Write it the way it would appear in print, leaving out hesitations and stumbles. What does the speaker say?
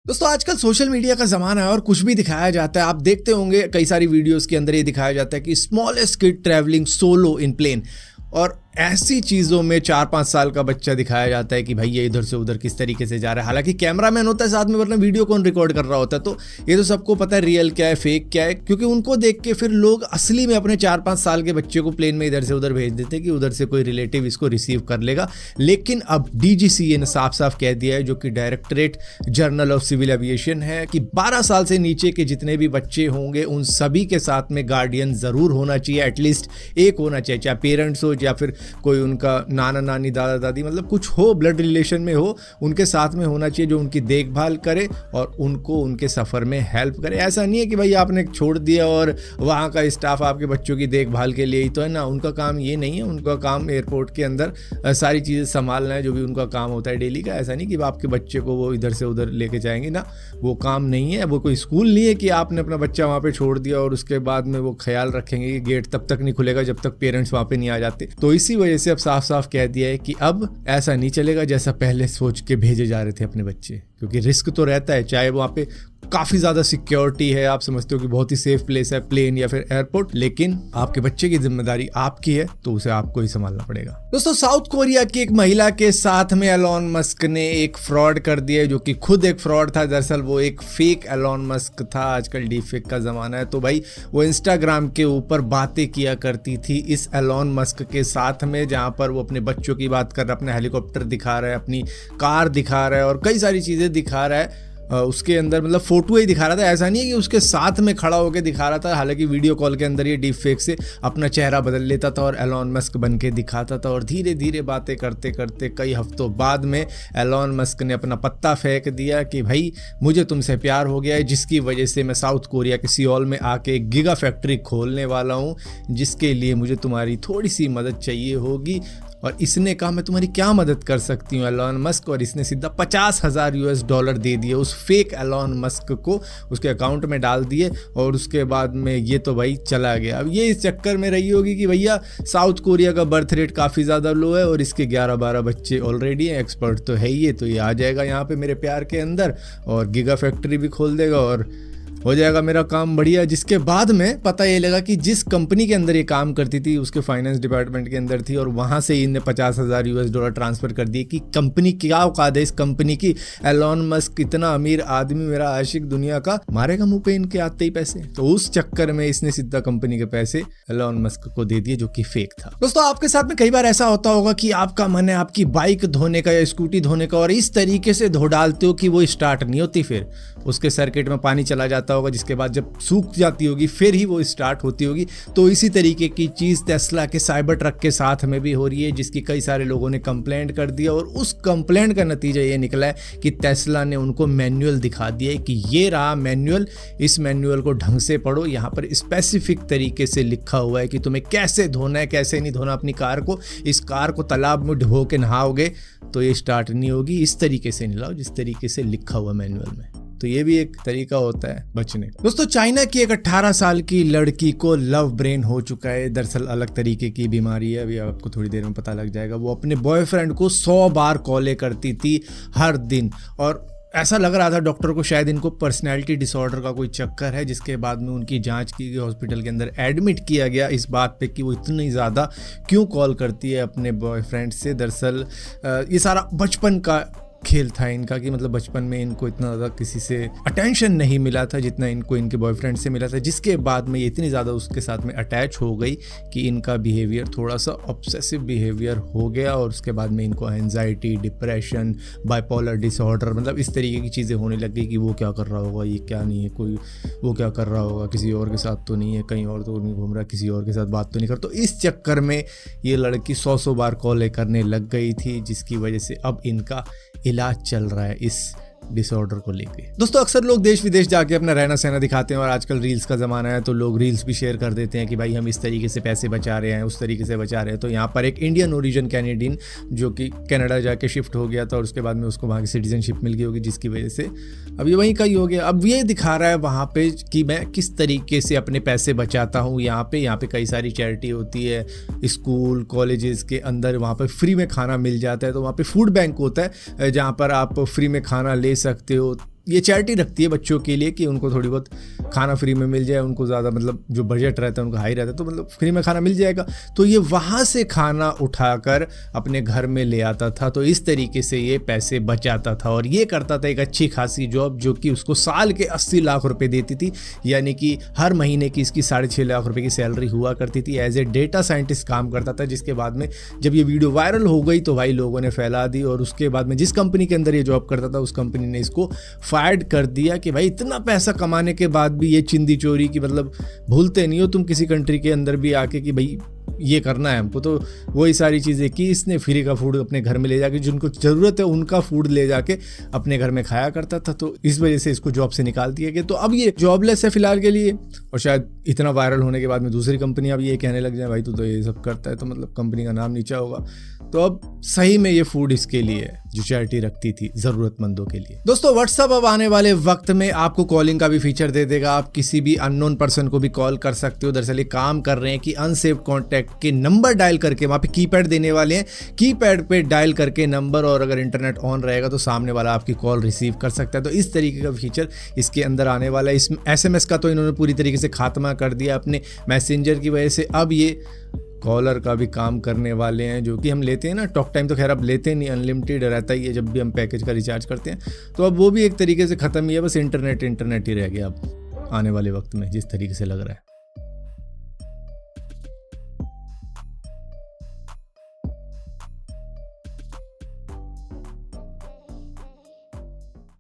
दोस्तों आजकल social media का ज़माना है और कुछ भी दिखाया जाता है। आप देखते होंगे कई सारी वीडियोस के अंदर ये दिखाया जाता है कि स्मॉलेस्ट किड ट्रैवलिंग सोलो इन प्लेन, और ऐसी चीज़ों में 4-5 साल का बच्चा दिखाया जाता है कि भाई ये इधर से उधर किस तरीके से जा रहा है। हालांकि कैमरामैन होता है साथ में, वरना वीडियो कौन रिकॉर्ड कर रहा होता है। तो ये तो सबको पता है रियल क्या है फेक क्या है, क्योंकि उनको देख के फिर लोग असली में अपने 4-5 साल के बच्चे को प्लेन में इधर से उधर भेज देते हैं कि उधर से कोई रिलेटिव इसको रिसीव कर लेगा। लेकिन अब DGCA ने साफ साफ कह दिया है, जो कि directorate general of civil aviation है, कि 12 साल से नीचे के जितने भी बच्चे होंगे उन सभी के साथ में गार्डियन ज़रूर होना चाहिए, एटलीस्ट एक होना चाहिए, चाहे पेरेंट्स हो या फिर कोई उनका नाना नानी दादा दादी, मतलब कुछ हो ब्लड रिलेशन में हो, उनके साथ में होना चाहिए जो उनकी देखभाल करे और उनको उनके सफ़र में हेल्प करे। ऐसा नहीं है कि भाई आपने छोड़ दिया और वहाँ का स्टाफ आपके बच्चों की देखभाल के लिए ही तो है ना। उनका काम ये नहीं है, उनका काम एयरपोर्ट के अंदर सारी चीज़ें संभालना है, जो भी उनका काम होता है डेली का। ऐसा नहीं कि आपके बच्चे को वो इधर से उधर लेके जाएंगे ना, वो काम नहीं है। वो कोई स्कूल नहीं है कि आपने अपना बच्चा वहाँ पे छोड़ दिया और उसके बाद में वो ख्याल रखेंगे कि गेट तब तक नहीं खुलेगा जब तक पेरेंट्स वहाँ पे नहीं आ जाते। तो इसी वजह से अब साफ साफ कह दिया है कि अब ऐसा नहीं चलेगा जैसा पहले सोच के भेजे जा रहे थे अपने बच्चे, क्योंकि रिस्क तो रहता है। चाहे वहाँ पे काफ़ी ज़्यादा सिक्योरिटी है, आप समझते हो कि बहुत ही सेफ प्लेस है प्लेन या फिर एयरपोर्ट, लेकिन आपके बच्चे की जिम्मेदारी आपकी है, तो उसे आपको ही संभालना पड़ेगा। दोस्तों साउथ कोरिया की एक महिला के साथ में एलॉन मस्क ने एक फ्रॉड कर दिया, जो कि खुद एक फ्रॉड था। दरअसल वो एक फेक एलॉन मस्क था। आजकल डीपफेक का ज़माना है, तो भाई वो इंस्टाग्राम के ऊपर बातें किया करती थी इस एलॉन मस्क के साथ में, जहाँ पर वो अपने बच्चों की बात कर रहा है, अपना हेलीकॉप्टर दिखा रहा है, अपनी कार दिखा रहा है और कई सारी चीज़ें दिखा रहा है। उसके अंदर मतलब फोटो ही दिखा रहा था, ऐसा नहीं है कि उसके साथ में खड़ा होकर दिखा रहा था। हालांकि वीडियो कॉल के अंदर ये डीप फेक से अपना चेहरा बदल लेता था और एलॉन मस्क बन के दिखाता था, और धीरे धीरे बातें करते करते कई हफ्तों बाद में एलॉन मस्क ने अपना पत्ता फेंक दिया कि भाई मुझे तुमसे प्यार हो गया है, जिसकी वजह से मैं साउथ कोरिया के सियोल में आके एक गीगा फैक्ट्री खोलने वाला हूँ, जिसके लिए मुझे तुम्हारी थोड़ी सी मदद चाहिए होगी। और इसने कहा मैं तुम्हारी क्या मदद कर सकती हूँ एलॉन मस्क, और इसने सीधा $50,000 दे दिए उस फेक एलॉन मस्क को, उसके अकाउंट में डाल दिए। और उसके बाद में ये तो भाई चला गया। अब ये इस चक्कर में रही होगी कि भैया साउथ कोरिया का बर्थ रेट काफ़ी ज़्यादा लो है और इसके 11-12 बच्चे ऑलरेडी हैं, एक्सपर्ट तो है ही है, तो ये आ जाएगा यहाँ पे मेरे प्यार के अंदर और गीगा फैक्ट्री भी खोल देगा और हो जाएगा मेरा काम बढ़िया। जिसके बाद में पता ये लगा कि जिस कंपनी के अंदर ये काम करती थी उसके फाइनेंस डिपार्टमेंट के अंदर थी, और वहाँ से इनने $50,000 ट्रांसफ़र कर दिए कि कंपनी क्या औकात है इस कंपनी की, एलॉन मस्क इतना अमीर आदमी, मेरा आशिक दुनिया का, मारेगा मुंह पे इनके आते ही पैसे। तो उस चक्कर में इसने सीधा कंपनी के पैसे एलॉन मस्क को दे दिए, जो कि फेक था। दोस्तों आपके साथ में कई बार ऐसा होता होगा कि आपका मन है आपकी बाइक धोने का या स्कूटी धोने का, और इस तरीके से धो डालते हो कि वो स्टार्ट नहीं होती, फिर उसके सर्किट में पानी चला जाता होगा, जिसके बाद जब सूख जाती होगी फिर ही वो स्टार्ट होती होगी। तो इसी तरीके की चीज़ टेस्ला के साइबर ट्रक के साथ में भी हो रही है, जिसकी कई सारे लोगों ने कंप्लेंट कर दिया, और उस कंप्लेंट का नतीजा ये निकला है कि टेस्ला ने उनको मैनुअल दिखा दिया है कि ये रहा मैनुअल, इस मैनुअल को ढंग से पढ़ो, यहाँ पर स्पेसिफिक तरीके से लिखा हुआ है कि तुम्हें कैसे धोना है कैसे नहीं धोना अपनी कार को। इस कार को तालाब में डुबो के नहाओगे तो ये स्टार्ट नहीं होगी, इस तरीके से नहलाओ जिस तरीके से लिखा हुआ मैनुअल में। तो ये भी एक तरीका होता है बचने का। दोस्तों चाइना की एक 18 साल की लड़की को लव ब्रेन हो चुका है। दरअसल अलग तरीके की बीमारी है, अभी आपको थोड़ी देर में पता लग जाएगा। वो अपने बॉयफ्रेंड को 100 बार कॉलें करती थी हर दिन, और ऐसा लग रहा था डॉक्टर को शायद इनको पर्सनैलिटी डिसऑर्डर का कोई चक्कर है। जिसके बाद में उनकी जांच की गई, हॉस्पिटल के अंदर एडमिट किया गया इस बात पे कि वो इतनी ज़्यादा क्यों कॉल करती है अपने बॉयफ्रेंड से। दरअसल ये सारा बचपन का खेल था इनका, कि मतलब बचपन में इनको इतना ज़्यादा किसी से अटेंशन नहीं मिला था जितना इनको इनके बॉयफ्रेंड से मिला था, जिसके बाद में ये इतनी ज़्यादा उसके साथ में अटैच हो गई कि इनका बिहेवियर थोड़ा सा ऑब्सेसिव बिहेवियर हो गया, और उसके बाद में इनको एंजाइटी, डिप्रेशन, बाइपोलर डिसऑर्डर, मतलब इस तरीके की चीज़ें होने लग गई कि वो क्या कर रहा होगा, ये क्या नहीं है, कोई वो क्या कर रहा होगा, किसी और के साथ तो नहीं है, कहीं और तो नहीं घूम रहा, किसी और के साथ बात तो नहीं कर। तो इस चक्कर में ये लड़की 100 बार कॉल करने लग गई थी, जिसकी वजह से अब इनका इलाज चल रहा है इस डिसऑर्डर को लेके। दोस्तों अक्सर लोग देश विदेश जाके अपना रहना सहना दिखाते हैं, और आजकल रील्स का ज़माना है तो लोग रील्स भी शेयर कर देते हैं कि भाई हम इस तरीके से पैसे बचा रहे हैं, उस तरीके से बचा रहे हैं। तो यहाँ पर एक इंडियन ओरिजिन कैनेडियन जो कि कनाडा जाके शिफ्ट हो गया था, और उसके बाद में उसको वहाँ की सिटीजनशिप मिल गई होगी, जिसकी वजह से अब ये वहीं का ही हो गया। अब ये दिखा रहा है वहाँ पे कि मैं किस तरीके से अपने पैसे बचाता हूँ। यहाँ पे कई सारी चैरिटी होती है, स्कूल कॉलेजेस के अंदर वहाँ पर फ्री में खाना मिल जाता है, तो वहाँ पर फूड बैंक होता है जहाँ पर आप फ्री में खाना ले सकते हो। ये चैरिटी रखती है बच्चों के लिए कि उनको थोड़ी बहुत खाना फ्री में मिल जाए, उनको ज़्यादा मतलब जो बजट रहता है उनका हाई रहता है, तो मतलब फ्री में खाना मिल जाएगा। तो ये वहाँ से खाना उठाकर अपने घर में ले आता था, तो इस तरीके से ये पैसे बचाता था और ये करता था एक अच्छी खासी जॉब जो कि उसको साल के 80 लाख रुपए देती थी, यानी कि हर महीने की इसकी 6.5 लाख रुपए की सैलरी हुआ करती थी। एज ए डेटा साइंटिस्ट काम करता था, जिसके बाद में जब ये वीडियो वायरल हो गई तो भाई लोगों ने फैला दी और उसके बाद में जिस कंपनी के अंदर ये जॉब करता था उस कंपनी ने इसको फायर्ड कर दिया कि भाई इतना पैसा कमाने के बाद भी ये चिंदी चोरी की मतलब भूलते नहीं हो तुम किसी कंट्री के अंदर भी आके कि भाई ये करना है हमको। तो वही सारी चीज़ें की इसने, फ्री का फूड अपने घर में ले जाके जिनको ज़रूरत है उनका फूड ले जाके अपने घर में खाया करता था। तो इस वजह से इसको जॉब से निकाल दिया गया। तो अब ये जॉबलेस है फिलहाल के लिए, और शायद इतना वायरल होने के बाद में दूसरी कंपनी अब ये कहने लग जाए भाई तू तो ये सब करता है, तो मतलब कंपनी का नाम नीचा होगा। तो अब सही में ये फूड इसके लिए है जो चैरिटी रखती थी ज़रूरतमंदों के लिए। दोस्तों व्हाट्सएप अब आने वाले वक्त में आपको कॉलिंग का भी फीचर दे देगा। आप किसी भी अननोन पर्सन को भी कॉल कर सकते हो। दरअसल ये काम कर रहे हैं कि अनसेव्ड कॉन्टैक्ट के नंबर डायल करके, वहाँ पे कीपैड देने वाले हैं, कीपैड पे डायल करके नंबर, और अगर इंटरनेट ऑन रहेगा तो सामने वाला आपकी कॉल रिसीव कर सकता है। तो इस तरीके का फीचर इसके अंदर आने वाला है। इस SMS का तो इन्होंने पूरी तरीके से खात्मा कर दिया अपने मैसेंजर की वजह से। अब ये कॉलर का भी काम करने वाले हैं, जो कि हम लेते हैं ना टॉक टाइम, तो खैर अब लेते नहीं, अनलिमिटेड रहता ही है जब भी हम पैकेज का रिचार्ज करते हैं। तो अब वो भी एक तरीके से ख़त्म ही है, बस इंटरनेट ही रह गया अब आने वाले वक्त में जिस तरीके से लग रहा है।